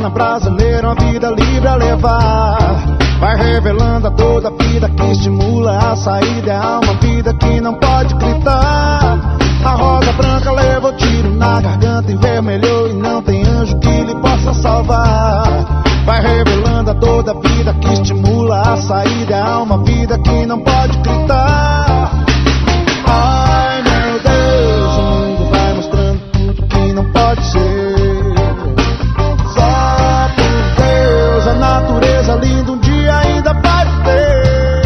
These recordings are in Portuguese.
fauna brasileira, uma vida livre a levar. Vai revelando a dor da vida que estimula a saída, é uma vida que não pode gritar. A rosa branca levou tiro na garganta, envermelhou e não tem anjo que lhe possa salvar. Vai revelando a dor da vida que estimula a saída, é uma vida que não pode gritar. Ai meu Deus, o mundo vai mostrando tudo que não pode ser. Só por Deus, a natureza linda um dia ainda vai ter.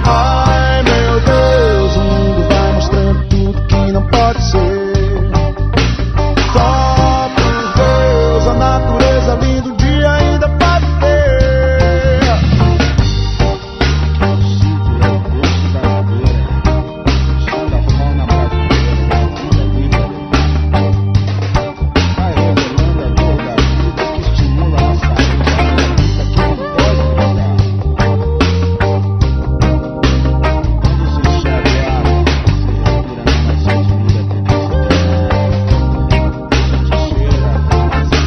Ai meu Deus, o mundo vai mostrando tudo que não pode ser. Só por Deus, a natureza linda um dia ainda pode ter.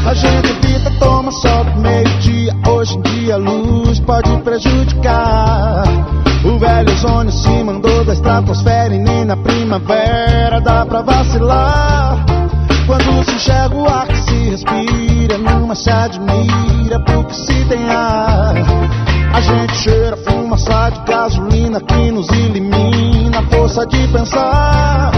A gente evita, toma sol do meio-dia. Hoje em dia a luz pode prejudicar. O velho ozônio se mandou da estratosfera e nem na primavera dá pra vacilar. Quando se enxerga o ar que se respira, numa se admira porque se tem ar. A gente cheira fumaça de gasolina que nos elimina a força de pensar.